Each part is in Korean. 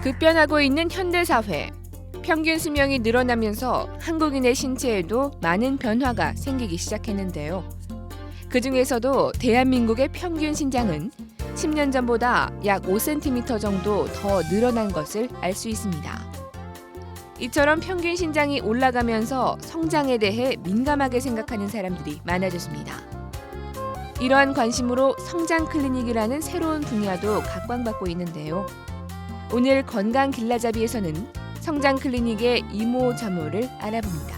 급변하고 있는 현대사회. 평균 수명이 늘어나면서 한국인의 신체에도 많은 변화가 생기기 시작했는데요. 그중에서도 대한민국의 평균 신장은 10년 전보다 약 5cm 정도 더 늘어난 것을 알 수 있습니다. 이처럼 평균 신장이 올라가면서 성장에 대해 민감하게 생각하는 사람들이 많아졌습니다. 이러한 관심으로 성장 클리닉이라는 새로운 분야도 각광받고 있는데요. 오늘 건강 길라잡이에서는 성장 클리닉의 이모저모를 알아봅니다.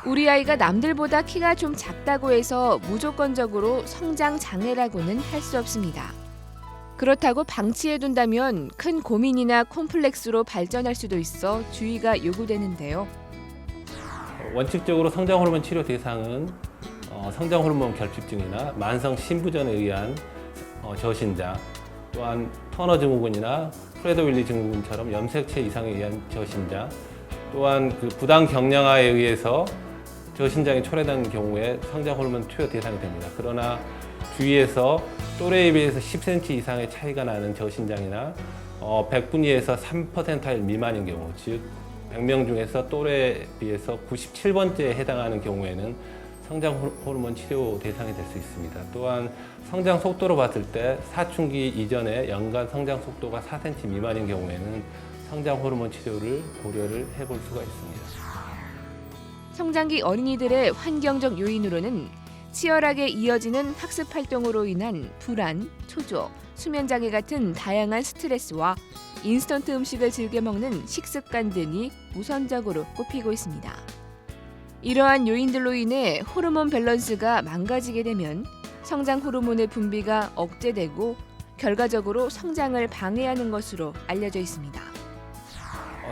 우리 아이가 남들보다 키가 좀 작다고 해서 무조건적으로 성장 장애라고는 할 수 없습니다. 그렇다고 방치해둔다면 큰 고민이나 콤플렉스로 발전할 수도 있어 주의가 요구되는데요. 원칙적으로 성장 호르몬 치료 대상은 성장 호르몬 결핍증이나 만성 신부전에 의한 저신장, 또한 터너 증후군이나 프레더-윌리 증후군처럼 염색체 이상에 의한 저신장, 또한 부당 경량화에 의해서 저신장이 초래된 경우에 성장 호르몬 투여 대상이 됩니다. 그러나 주위에서 또래에 비해서 10cm 이상의 차이가 나는 저신장이나 100분위에서 3%일 미만인 경우, 즉 100명 중에서 또래에 비해서 97번째에 해당하는 경우에는 성장 호르몬 치료 대상이 될 수 있습니다. 또한 성장 속도로 봤을 때 사춘기 이전에 연간 성장 속도가 4cm 미만인 경우에는 성장 호르몬 치료를 고려를 해볼 수가 있습니다. 성장기 어린이들의 환경적 요인으로는 치열하게 이어지는 학습 활동으로 인한 불안, 초조, 수면장애 같은 다양한 스트레스와 인스턴트 음식을 즐겨 먹는 식습관 등이 우선적으로 꼽히고 있습니다. 이러한 요인들로 인해 호르몬 밸런스가 망가지게 되면 성장 호르몬의 분비가 억제되고 결과적으로 성장을 방해하는 것으로 알려져 있습니다.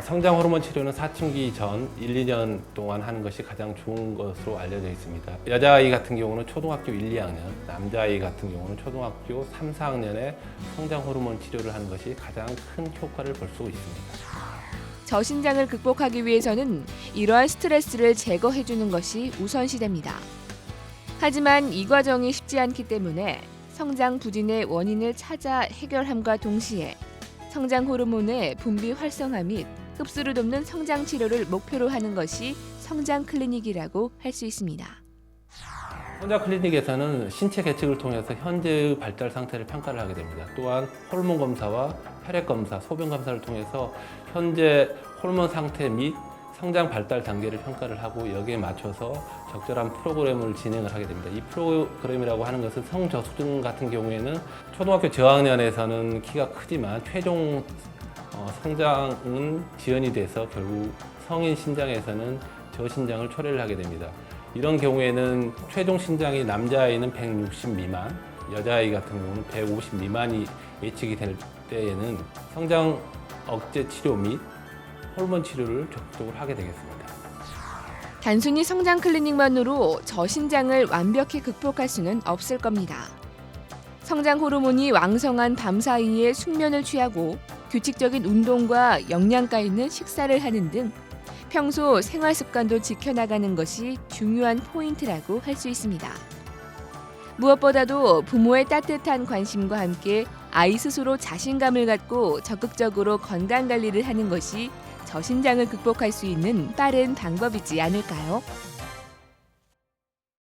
성장 호르몬 치료는 사춘기 전 1, 2년 동안 하는 것이 가장 좋은 것으로 알려져 있습니다. 여자아이 같은 경우는 초등학교 1, 2학년, 남자아이 같은 경우는 초등학교 3, 4학년에 성장 호르몬 치료를 하는 것이 가장 큰 효과를 볼 수 있습니다. 저신장을 극복하기 위해서는 이러한 스트레스를 제거해주는 것이 우선시됩니다. 하지만 이 과정이 쉽지 않기 때문에 성장 부진의 원인을 찾아 해결함과 동시에 성장 호르몬의 분비 활성화 및 흡수를 돕는 성장 치료를 목표로 하는 것이 성장 클리닉이라고 할 수 있습니다. 성장 클리닉에서는 신체 계측을 통해서 현재의 발달 상태를 평가를 하게 됩니다. 또한 호르몬 검사와 혈액 검사, 소변 검사를 통해서 현재 호르몬 상태 및 성장 발달 단계를 평가를 하고 여기에 맞춰서 적절한 프로그램을 진행을 하게 됩니다. 이 프로그램이라고 하는 것은 성저수증 같은 경우에는 초등학교 저학년에서는 키가 크지만 최종 성장은 지연이 돼서 결국 성인 신장에서는 저신장을 초래를 하게 됩니다. 이런 경우에는 최종 신장이 남자아이는 160 미만, 여자아이 같은 경우는 150 미만이 예측이 될 때에는 성장 억제 치료 및 호르몬 치료를 적극적으로 하게 되겠습니다. 단순히 성장 클리닉만으로 저신장을 완벽히 극복할 수는 없을 겁니다. 성장 호르몬이 왕성한 밤 사이에 숙면을 취하고 규칙적인 운동과 영양가 있는 식사를 하는 등 평소 생활 습관도 지켜나가는 것이 중요한 포인트라고 할 수 있습니다. 무엇보다도 부모의 따뜻한 관심과 함께 아이 스스로 자신감을 갖고 적극적으로 건강 관리를 하는 것이 저신장을 극복할 수 있는 빠른 방법이지 않을까요?